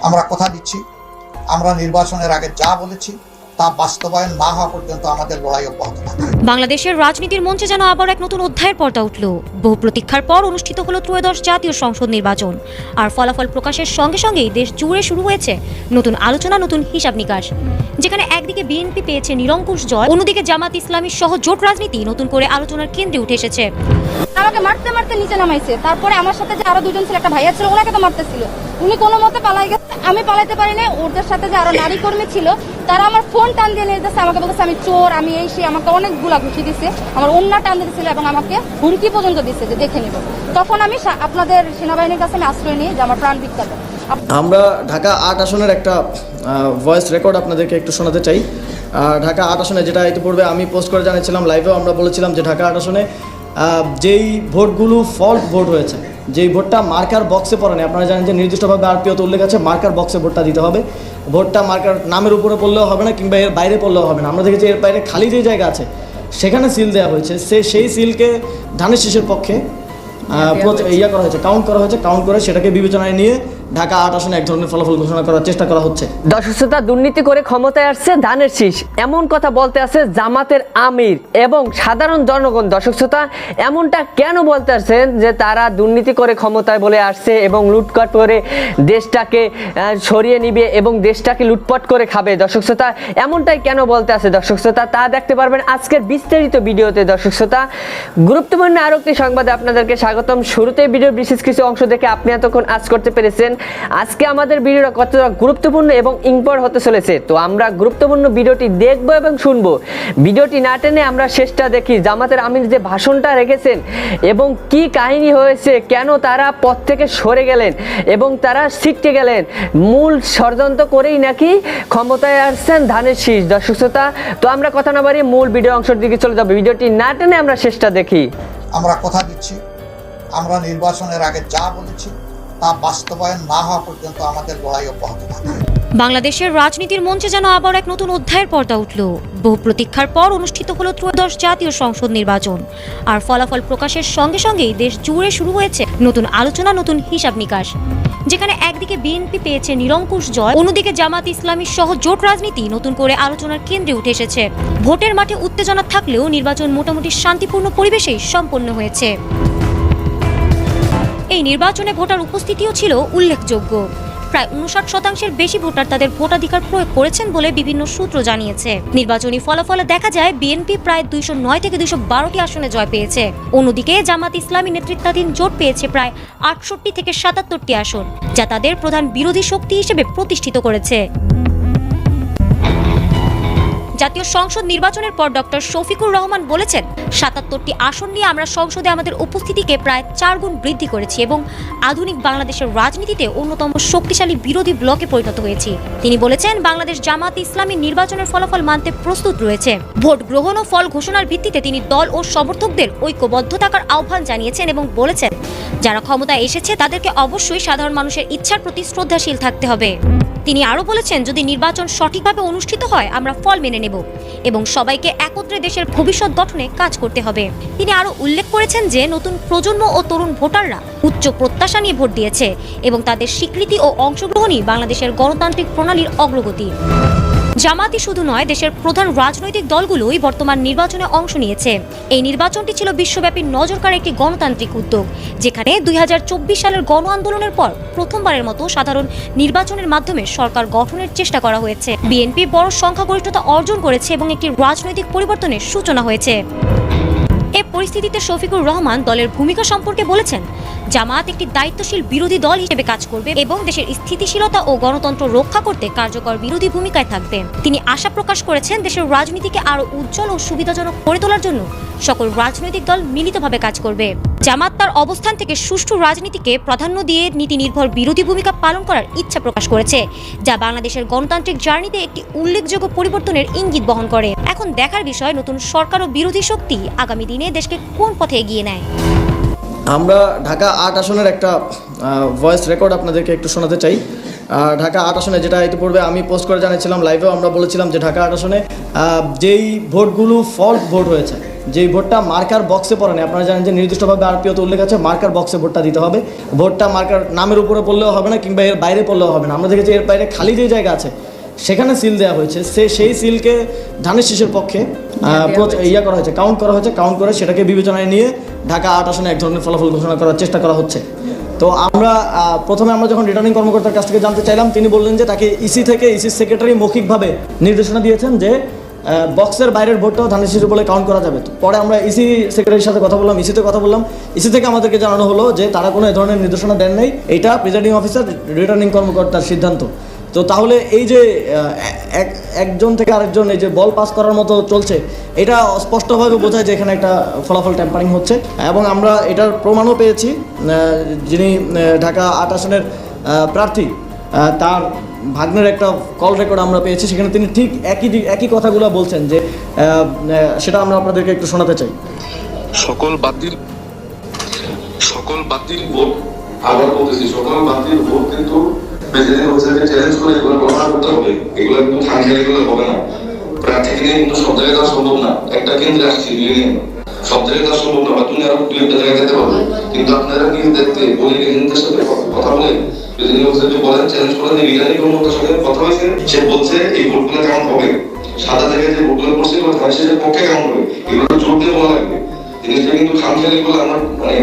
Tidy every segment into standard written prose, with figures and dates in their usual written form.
আমরা কথা দিচ্ছি, আমরা নির্বাচনের আগে যা বলেছি তা বাস্তবায়ন না হওয়া পর্যন্ত আমাদের লড়াই অব্যাহত থাকবে। বাংলাদেশের রাজনীতির মঞ্চে যেন আবার এক নতুন অধ্যায়ের পর্দা উঠল। বহু প্রতীক্ষার পর অনুষ্ঠিত হলো ত্রয়োদশ জাতীয় সংসদ নির্বাচন। আর ফলাফল প্রকাশের সঙ্গে সঙ্গেই দেশ জুড়ে শুরু হয়েছে নতুন আলোচনা, নতুন হিসাব নিকাশ। যেখানে একদিকে বিএনপি পেয়েছে নিরঙ্কুশ জয়, অন্যদিকে জামাত ইসলামী সহ জোট রাজনীতি নতুন করে আলোচনার কেন্দ্রে উঠে এসেছে। আমাকে মারতে মারতে নিচে নামাইছে, তারপরে আমার সাথে যে আরো দুজন ছিল, একটা ভাইয়া ছিল, ওনাকে তো মারতেছিল, উনি কোনো মতে পালাই গেছে, আমি পালাইতে পারি না। ওদের সাথে যে আরো নারী কর্মী ছিল তারা আমার ফোন টান দিয়ে নিয়ে যাচ্ছে, আমাকে বলতেছে আমি চোর, আমি এই সে, আমাকে অনেকগুলা ঘুষি দিচ্ছে, আমার অন্য টান দিয়েছিল এবং আমাকে হুমকি পর্যন্ত দিচ্ছে যে দেখে নিব। তখন আমি আপনাদের সেনাবাহিনীর কাছে আমি আশ্রয় নিই যে আমার প্রাণ বিখ্যাত। আমরা ঢাকা ৮ আসনের একটা ভয়েস রেকর্ড আপনাদেরকে একটু শোনাতে চাই। ঢাকা ৮ আসনে, যেটা ইতিপূর্বে আমি পোস্ট করে জানিয়েছিলাম, লাইভেও আমরা বলেছিলাম যে ঢাকা ৮ আসনে যেই ভোটগুলো ফল্ট ভোট হয়েছে, যেই ভোটটা মার্কার বক্সে পড়ে না, আপনারা জানেন যে নির্দিষ্টভাবে আরপিওতে উল্লেখ আছে মার্কার বক্সে ভোটটা দিতে হবে। ভোটটা মার্কার নামের উপরে পড়লেও হবে না, কিংবা এর বাইরে পড়লেও হবে না। আমরা দেখেছি এর বাইরে খালি যে জায়গা আছে সেখানে সিল দেওয়া হয়েছে, সেই সিলকে ধানের শীষের পক্ষে করা হয়েছে, কাউন্ট করা হয়েছে। কাউন্ট করে সেটাকে বিবেচনায় নিয়ে ঢাকা ৮ আসনে এক ধরনের ফলাফল ঘোষণা করার চেষ্টা করা হচ্ছে। দর্শক শ্রোতা, দুর্নীতি করে ক্ষমতায় আসছে ধানের শীষ, এমন কথা বলতে আছে জামাতের আমির এবং সাধারণ জনগণ। দর্শক শ্রোতা, এমনটা কেন বলতে আসছেন যে তারা দুর্নীতি করে ক্ষমতায় বলে আসছে এবং লুটপাট করে দেশটাকে সরিয়ে নিবে এবং দেশটাকে লুটপাট করে খাবে? দর্শক শ্রোতা, এমনটাই কেন বলতে আছে দর্শক শ্রোতা, তা দেখতে পারবেন আজকের বিস্তারিত ভিডিওতে। দর্শক শ্রোতা, গুরুত্বপূর্ণ আরো একটি সংবাদে আপনাদেরকে স্বাগতম। শুরুতে ভিডিওর বিশেষ কিছু অংশ দেখে আপনি এতক্ষণ আজ করতে পেরেছেন আজকে আমাদের ভিডিওটা কতটা গুরুত্বপূর্ণ এবং ইম্পর্টেন্ট হতে চলেছে। তো আমরা গুরুত্বপূর্ণ ভিডিওটি দেখবো এবং শুনবো। ভিডিওটি না টেনে আমরা শেষটা দেখি। জামাতের আমির যে ভাষণটা রেখেছেন এবং কি কাহিনী হয়েছে, কেন তারা পথ থেকে সরে গেলেন এবং তারা ছিটকে গেলেন, মূল ষড়যন্ত্র করেই নাকি ক্ষমতায় আসছেন ধানের শীষ। দর্শক শ্রোতা, তো আমরা কথা না বাড়িয়ে মূল ভিডিও অংশের দিকে চলে যাবো। ভিডিওটি না টেনে আমরা শেষটা দেখি। আমরা কথা দিচ্ছি, আমরা নির্বাচনের আগে যা বলেছি তা বাস্তবায়ন না হওয়া পর্যন্ত আমাদের লড়াই অব্যাহত থাকবে। বাংলাদেশের রাজনীতির মঞ্চে যেন আবার এক নতুন অধ্যায়ের পর্দা উঠল। বহু প্রতীক্ষার পর অনুষ্ঠিত হলো ত্রয়োদশ জাতীয় সংসদ নির্বাচন। আর ফলাফল প্রকাশের সঙ্গে সঙ্গেই দেশ জুড়ে শুরু হয়েছে নতুন আলোচনা, নতুন হিসাব নিকাশ। যেখানে একদিকে বিএনপি পেয়েছে নিরঙ্কুশ জয়, অন্যদিকে জামাত ইসলামী সহ জোট রাজনীতি নতুন করে আলোচনার কেন্দ্রে উঠে এসেছে। ভোটের মাঠে উত্তেজনা থাকলেও নির্বাচন মোটামুটি শান্তিপূর্ণ পরিবেশেই সম্পন্ন হয়েছে। এই নির্বাচনে ভোটার উপস্থিতিও ছিল উল্লেখযোগ্য। প্রায় 59% বেশি ভোটার তাদের ভোটাধিকার প্রয়োগ করেছেন বলে বিভিন্ন সূত্র জানিয়েছে। নির্বাচনী ফলাফলে দেখা যায় বিএনপি প্রায় 209 থেকে 212টি আসনে জয় পেয়েছে। অন্যদিকে জামাত ইসলামী নেতৃত্বাধীন জোট পেয়েছে প্রায় 68 থেকে 77টি আসন, যা তাদের প্রধান বিরোধী শক্তি হিসেবে প্রতিষ্ঠিত করেছে। জাতীয় সংসদ নির্বাচনের পর ডক্টর শফিকুর রহমান বলেছেন, 77টি আসন নিয়ে আমরা সংসদে আমাদের উপস্থিতিকে প্রায় 4 গুণ বৃদ্ধি করেছি এবং আধুনিক বাংলাদেশের রাজনীতিতে অন্যতম শক্তিশালী বিরোধী ব্লকে পরিণত হয়েছি। তিনি বলেছেন, বাংলাদেশ জামাত ইসলামী নির্বাচনের ফলাফল মানতে প্রস্তুত রয়েছে। ভোট গ্রহণ ও ফল ঘোষণার ভিত্তিতে তিনি দল ও সমর্থকদের ঐক্যবদ্ধ থাকার আহ্বান জানিয়েছেন এবং বলেছেন, যারা ক্ষমতায় এসেছে তাদেরকে অবশ্যই সাধারণ মানুষের ইচ্ছার প্রতি শ্রদ্ধাশীল থাকতে হবে। তিনি আরো বলেছেন, যদি নির্বাচন সঠিকভাবে অনুষ্ঠিত হয় আমরা ফল মেনে নেব এবং সবাইকে একত্রে দেশের ভবিষ্যৎ গঠনে কাজ করতে হবে। তিনি আরো উল্লেখ করেছেন যে নতুন প্রজন্ম ও তরুণ ভোটাররা উচ্চ প্রত্যাশা নিয়ে ভোট দিয়েছে এবং তাদের স্বীকৃতি ও অংশগ্রহণই বাংলাদেশের গণতান্ত্রিক প্রণালীর অগ্রগতি। জামাতই শুধু নয়, দেশের প্রধান রাজনৈতিক দলগুলোই বর্তমান নির্বাচনে অংশ নিয়েছে। এই নির্বাচনটি ছিল বিশ্বব্যাপী নজরকাড়া একটি গণতান্ত্রিক উদ্যোগ, যেখানে 2024 সালের গণ আন্দোলনের পর প্রথমবারের মতো সাধারণ নির্বাচনের মাধ্যমে সরকার গঠনের চেষ্টা করা হয়েছে। বিএনপি বড় সংখ্যাগরিষ্ঠতা অর্জন করেছে এবং একটি রাজনৈতিক পরিবর্তনের সূচনা হয়েছে। এ পরিস্থিতিতে শফিকুর রহমান দলের ভূমিকা সম্পর্কে বলেছেন, জামাত একটি দায়িত্বশীল বিরোধী দল হিসেবে কাজ করবে এবং দেশের স্থিতিশীলতা ও গণতন্ত্র রক্ষা করতে কার্যকর বিরোধী ভূমিকায় থাকবে। তিনি আশা প্রকাশ করেছেন, দেশের রাজনীতিকে আরো উজ্জ্বল ও সুবিধাজনক করে তোলার জন্য সকল রাজনৈতিক দল মিলিতভাবে কাজ করবে। জামাত তার অবস্থান থেকে সুষ্ঠু রাজনীতিকে প্রাধান্য দিয়ে নীতি নির্ভর বিরোধী ভূমিকা পালন করার ইচ্ছা প্রকাশ করেছে, যা বাংলাদেশের গণতান্ত্রিক জার্নিতে একটি উল্লেখযোগ্য পরিবর্তনের ইঙ্গিত বহন করে। এখন দেখার বিষয়, নতুন সরকার ও বিরোধী শক্তি আগামী দিনে দেশকে কোন পথে এগিয়ে নেয়। আমরা ঢাকা 8 আসনের একটা ভয়েস রেকর্ড আপনাদেরকে একটু শোনাতে চাই। ঢাকা 8 আসনে যেটা ইতিপূর্বে আমি পোস্ট করে জানিয়েছিলাম, লাইভেও আমরা বলেছিলাম যে ঢাকা 8 আসনে যেই ভোটগুলো ফল্ট ভোট হয়েছে, যেই ভোটটা মার্কার বক্সে পড়ে না, আপনারা জানেন যে নির্দিষ্টভাবে আরপিওতে উল্লেখ আছে মার্কার বক্সে ভোটটা দিতে হবে। ভোটটা মার্কার নামের উপরে পড়লেও হবে না, কিংবা এর বাইরে পড়লেও হবে না। আমরা দেখেছি এর বাইরে খালি যে জায়গা আছে সেখানে সিল দেওয়া হয়েছে, সেই সিলকে ধানের শীষের পক্ষে করা হয়েছে, কাউন্ট করে সেটাকে বিবেচনায় নিয়ে ঢাকা 8 আসনে এক ধরনের ফলাফল ঘোষণা করার চেষ্টা করা হচ্ছে। তো আমরা প্রথমে যখন রিটার্নিং কর্মকর্তার কাছ থেকে জানতে চাইলাম, তিনি বললেন যে তাকে ইসি সেক্রেটারি মৌখিকভাবে নির্দেশনা দিয়েছেন যে বক্সের বাইরের ভোটটাও ধানের শীষের বলে কাউন্ট করা যাবে। পরে আমরা ইসি সেক্রেটারির সাথে কথা বললাম, ইসি থেকে আমাদেরকে জানানো হলো যে তারা কোনো এ ধরনের নির্দেশনা দেন নাই, এটা প্রিজাইডিং অফিসার রিটার্নিং কর্মকর্তার সিদ্ধান্ত। তো তাহলে এই যে একজন থেকে আরেকজন এই যে বল পাস করার মতো চলছে, এটা স্পষ্টভাবে বোঝায় যে এখানে একটা ফলাফল ট্যাম্পারিং হচ্ছে। এবং আমরা এটার প্রমাণও পেয়েছি, যিনি ঢাকা 8 আসনের প্রার্থী তার ভাগ্নের একটা কল রেকর্ড আমরা পেয়েছি, সেখানে তিনি ঠিক একই কথাগুলো বলছেন, যে সেটা আমরা আপনাদেরকে একটু শোনাতে চাই। সকল বাতিল ভোট, আবার বলতেছি সকল বাতিল ভোট কিন্তু প্রেসিডেন্ট হোসেনকে চ্যালেঞ্জ করে এগুলো প্রমাণ করতে হবে। এগুলো কিন্তু খামখেয়ালি করলে হবে না। প্রার্থীকে নিয়ে কিন্তু সব জায়গায় দেওয়া সম্ভব না। একটা কেন্দ্রে আসছি সব জায়গায় দেওয়া সম্ভব না। তুমি আরো 2-1টা জায়গায় যেতে পারবে, কিন্তু আপনারা নিজ দেখতে বলি এজেন্টদের সাথে কথা বলেন, প্রেসিডেন্ট হোসেনকে বলেন, চ্যালেঞ্জ করেন, রিটার্নিং কর্মকর্তার সাথে কথা হয়েছে, সে বলছে এই ভোটগুলো কাউন্ট হবে, সাদা জায়গায় যে ভোটগুলো করছে ধানের পক্ষে কাউন্ট হবে, এগুলো জোর দিয়ে বলা লাগবে। জিনিসটা কিন্তু খামখেয়ালি করলে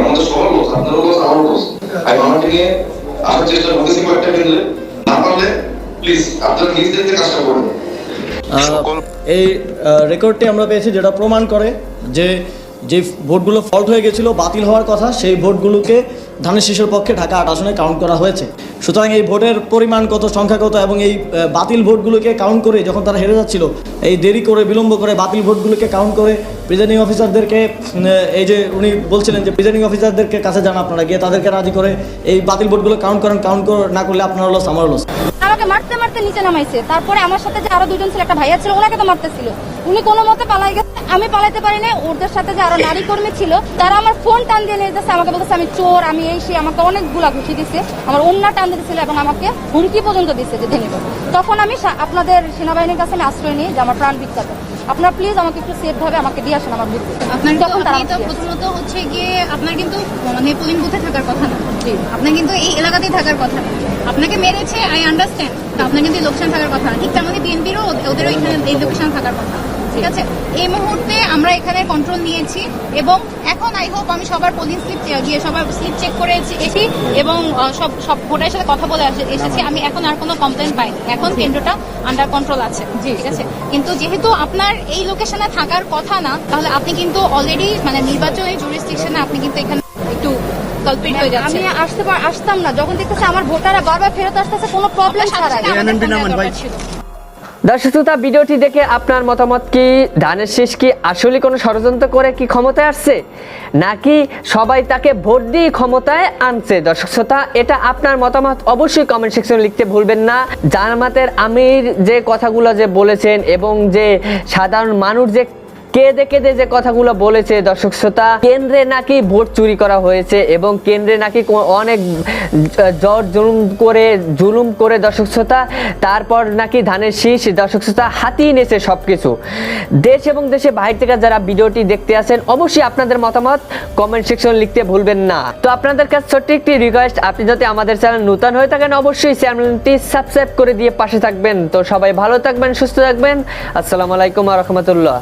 আমাদের সবার লস, আপনারও লস, আমারও লস। আমি আমাকে আসার চেষ্টা করতেছি কয়েকটা কেন্দ্রে, না পারলে প্লিজ আপনারা নিজ দেখতে কাজটা করুন। এই রেকর্ডটি আমরা পেয়েছি, যেটা প্রমাণ করে যে ভোটগুলো ফল্ট হয়ে গেছিল, বাতিল হওয়ার কথা, সেই ভোটগুলোকে ধানের শীষের পক্ষে ঢাকা 8 আসনে কাউন্ট করা হয়েছে। সুতরাং এই ভোটের পরিমাণ কত, সংখ্যা কত, এবং এই বাতিল ভোটগুলোকে কাউন্ট করে যখন তারা হেরে যাচ্ছিল, এই বিলম্ব করে বাতিল ভোটগুলোকে কাউন্ট করে প্রিজাইডিং অফিসারদেরকে, এই যে উনি বলছিলেন যে প্রিজাইডিং অফিসারদেরকে কাছে যান আপনারা, গিয়ে তাদেরকে রাজি করে এই বাতিল ভোটগুলো কাউন্ট না করলে আপনার লস, আমার লস। আমাকে মারতে নিচে নামাইছে। তারপরে আমার সাথে যে আরো দুজন ছিল, একটা ভাইয়া ছিল, ওনাকে তো মারতেছিল। উনি কোনো মতে পালাই গেছে, আমি পালাইতে পারি না। ওদের সাথে যে আরো নারী কর্মী ছিল, তারা আমার ফোন টান দিয়ে নিয়ে যাচ্ছে, আমাকে বলতেছে আমি চোর, আমি এই সেই, আমাকে অনেকগুলা ঘুষি দিচ্ছে, আমার ওন্না টান দিয়েছিল এবং আমাকে হুমকি পর্যন্ত দিচ্ছে যে ভেঙে দেবো। তখন আমি আপনাদের সেনাবাহিনীর কাছে আমি আশ্রয় নিই যে আমার প্রাণ বিখ্যাত, আপনারা প্লিজ আমাকে একটু সেফ ভাবে আমাকে দিয়ে আসেন আমার বুথে। আপনার প্রথমত হচ্ছে গিয়ে আপনার কিন্তু মানে পোলিং বুথে থাকার কথা না, আপনার কিন্তু এই এলাকাতেই থাকার কথা। আপনাকে মেরেছে, আই আন্ডারস্ট্যান্ড, আপনার কিন্তু লোকসান থাকার কথা না। ঠিক তেমনি বিএনপিরও ওদেরও এখানে এই লোকসান থাকার কথা। ঠিক আছে, এই মুহূর্তে আমরা এখানে কন্ট্রোল নিয়েছি এবং এখন আই হোপ আমি সবার পোলিং স্লিপ গিয়ে সবার স্লিপ চেক করে এসেছি এবং সব ভোটারের সাথে কথা বলে এসেছি। আমি এখন আর কোনো কমপ্লেন পাইনি, এখন কেন্দ্রটা আন্ডার কন্ট্রোল আছে। ঠিক আছে, কিন্তু যেহেতু আপনার এই লোকেশনে থাকার কথা না, তাহলে আপনি কিন্তু অলরেডি মানে নির্বাচনী জুরিসডিকশনে আপনি কিন্তু এখানে একটু কালপ্রিট হয়ে যাচ্ছে। আমি আসতাম না, যখন দেখতেছি আমার ভোটাররা বারবার ফেরত আসতেছে কোনো প্রবলেম ছাড়াই। দর্শক শ্রোতা, ভিডিওটি দেখে আপনার মতামত কি? ধানের শীষ কি আসলে কোনো ষড়যন্ত্র করে কি ক্ষমতায় আসছে, নাকি সবাই তাকে ভোট দিয়ে ক্ষমতায় আনছে? দর্শক শ্রোতা, এটা আপনার মতামত অবশ্যই কমেন্ট সেকশনে লিখতে ভুলবেন না। জামাতের আমির যে কথাগুলো যে বলেছেন এবং যে সাধারণ মানুষ যে কেঁদে যে কথাগুলো বলেছে, দর্শক শ্রোতা, কেন্দ্রে নাকি ভোট চুরি করা হয়েছে এবং কেন্দ্রে নাকি অনেক জুলুম করে দর্শক শ্রোতা, তারপর নাকি ধানের শীষ দর্শক শ্রোতা হাতিয়ে নিয়েছে সবকিছু। দেশ এবং দেশে বাইরে থেকে যারা ভিডিওটি দেখতে আসেন, অবশ্যই আপনাদের মতামত কমেন্ট সেকশন লিখতে ভুলবেন না। তো আপনাদের কাছে ছোট্ট একটি রিকোয়েস্ট, আপনি যদি আমাদের চ্যানেল নতুন হয়ে থাকেন, অবশ্যই চ্যানেলটি সাবস্ক্রাইব করে দিয়ে পাশে থাকবেন। তো সবাই ভালো থাকবেন, সুস্থ থাকবেন। আসসালামু আলাইকুম ওয়া রাহমাতুল্লাহ।